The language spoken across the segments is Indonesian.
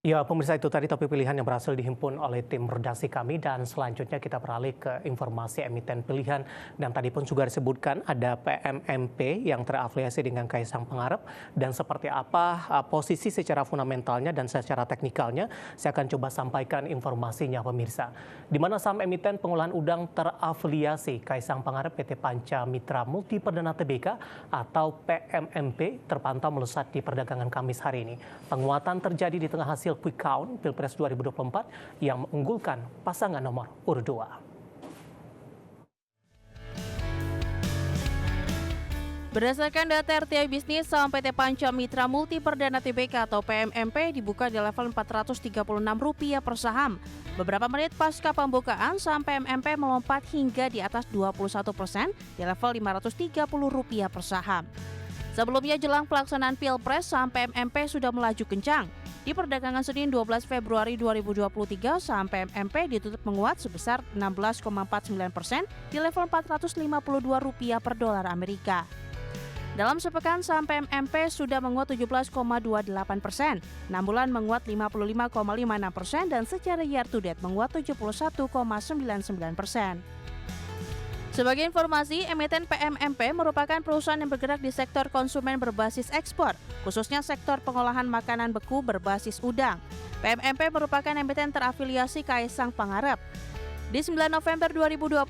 Ya, pemirsa itu tadi topik pilihan yang berhasil dihimpun oleh tim redaksi kami dan selanjutnya kita beralih ke informasi emiten pilihan dan tadi pun juga disebutkan ada PMMP yang terafiliasi dengan Kaisang Pangarep dan seperti apa posisi secara fundamentalnya dan secara teknikalnya saya akan coba sampaikan informasinya pemirsa. Di mana saham emiten pengolahan udang terafiliasi Kaisang Pangarep PT Panca Mitra Multi Perdana Tbk atau PMMP terpantau melesat di perdagangan Kamis hari ini. Penguatan terjadi di tengah hasil quick count Pilpres 2024 yang mengunggulkan pasangan nomor urut 2. Berdasarkan data RTI Bisnis, saham PT Panca Mitra Multi Perdana Tbk atau PMMP dibuka di level Rp436 per saham. Beberapa menit pasca pembukaan, saham PMMP melompat hingga di atas 21% di level Rp530 per saham. Sebelumnya jelang pelaksanaan Pilpres, saham PMMP sudah melaju kencang. Di perdagangan Senin 12 Februari 2023, saham PMMP ditutup menguat sebesar 16,49% di level Rp452 per dolar Amerika. Dalam sepekan, saham PMMP sudah menguat 17,28%, 6 bulan menguat 55,56% dan secara year to date menguat 71,99%. Sebagai informasi, emiten PMMP merupakan perusahaan yang bergerak di sektor konsumen berbasis ekspor, khususnya sektor pengolahan makanan beku berbasis udang. PMMP merupakan emiten terafiliasi Kaisang Pangarep. Di 9 November 2021,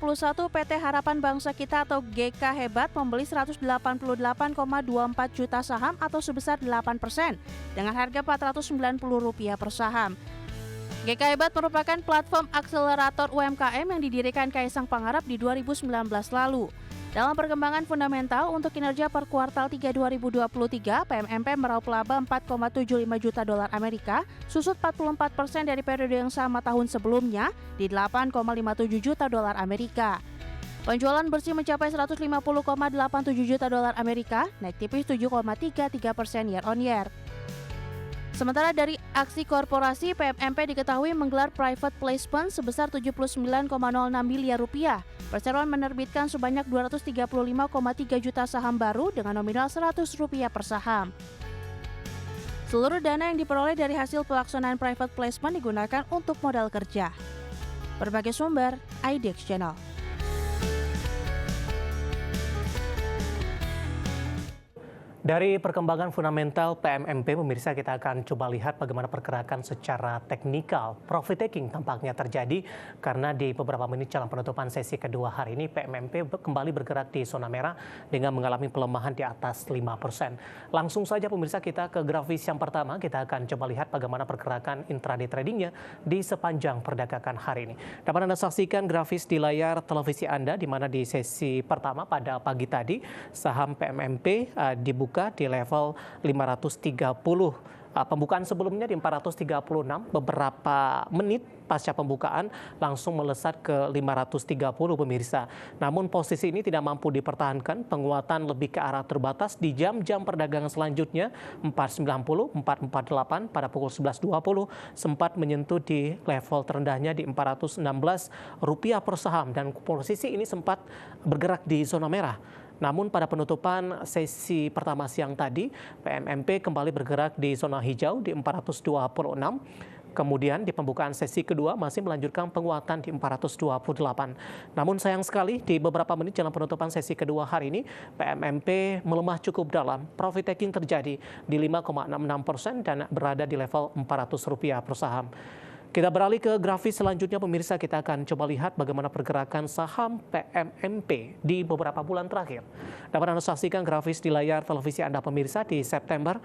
PT Harapan Bangsa Kita atau GK Hebat membeli 188,24 juta saham atau sebesar 8% dengan harga Rp490 per saham. GK Hebat merupakan platform akselerator UMKM yang didirikan Kaisang Pangarep di 2019 lalu. Dalam perkembangan fundamental untuk kinerja per kuartal 3 2023, PMMP meraup laba 4,75 juta dolar Amerika, susut 44% dari periode yang sama tahun sebelumnya di 8,57 juta dolar Amerika. Penjualan bersih mencapai 150,87 juta dolar Amerika, naik tipis 7,33% year on year. Sementara dari aksi korporasi, PMMP diketahui menggelar private placement sebesar Rp79,06 miliar. Perseroan menerbitkan sebanyak 235,3 juta saham baru dengan nominal Rp100 per saham. Seluruh dana yang diperoleh dari hasil pelaksanaan private placement digunakan untuk modal kerja. Berbagai sumber, IDX Channel. Dari perkembangan fundamental PMMP, pemirsa kita akan coba lihat bagaimana pergerakan secara teknikal. Profit taking tampaknya terjadi karena di beberapa menit jelang penutupan sesi kedua hari ini PMMP kembali bergerak di zona merah dengan mengalami pelemahan di atas 5%. Langsung saja pemirsa kita ke grafis yang pertama, kita akan coba lihat bagaimana pergerakan intraday tradingnya di sepanjang perdagangan hari ini. Dapat Anda saksikan grafis di layar televisi Anda di mana di sesi pertama pada pagi tadi saham PMMP dibuka di level 530. Pembukaan sebelumnya di 436, beberapa menit pasca pembukaan langsung melesat ke 530 pemirsa. Namun posisi ini tidak mampu dipertahankan, penguatan lebih ke arah terbatas di jam-jam perdagangan selanjutnya 490, 448 pada pukul 11.20 sempat menyentuh di level terendahnya di Rp416 per saham dan posisi ini sempat bergerak di zona merah. Namun pada penutupan sesi pertama siang tadi, PMMP kembali bergerak di zona hijau di 426. Kemudian di pembukaan sesi kedua masih melanjutkan penguatan di 428. Namun sayang sekali di beberapa menit jelang penutupan sesi kedua hari ini, PMMP melemah cukup dalam. Profit taking terjadi di 5,66% dan berada di level Rp400 per saham. Kita beralih ke grafis selanjutnya pemirsa, kita akan coba lihat bagaimana pergerakan saham PMMP di beberapa bulan terakhir. Dapat Anda saksikan grafis di layar televisi Anda pemirsa di September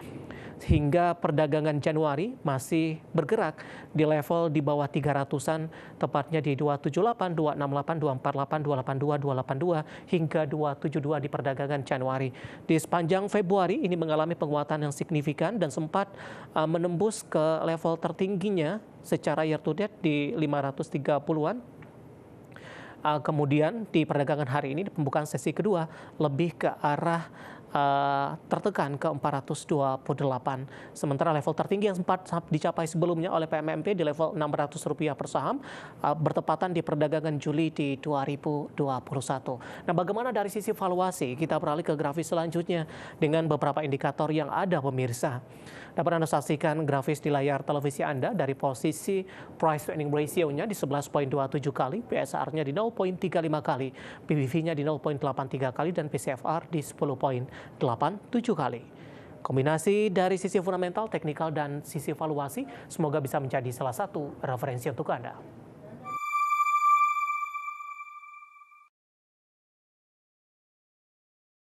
hingga perdagangan Januari masih bergerak di level di bawah 300-an, tepatnya di 278, 268, 248, 282, 282 hingga 272 di perdagangan Januari. Di sepanjang Februari ini mengalami penguatan yang signifikan dan sempat menembus ke level tertingginya secara year to date di 530-an. Kemudian di perdagangan hari ini di pembukaan sesi kedua lebih ke arah tertekan ke 428. Sementara level tertinggi yang sempat dicapai sebelumnya oleh PMMP di level Rp600 per saham bertepatan di perdagangan Juli di 2021. Nah, bagaimana dari sisi valuasi? Kita beralih ke grafis selanjutnya dengan beberapa indikator yang ada, pemirsa. Dapat Anda saksikan grafis di layar televisi Anda dari posisi price to earning ratio-nya di 11,27 kali, PSR-nya di 0,35 kali, PBV-nya di 0,83 kali, dan PCFR di 10,87 kali. Kombinasi dari sisi fundamental, teknikal, dan sisi valuasi semoga bisa menjadi salah satu referensi untuk Anda.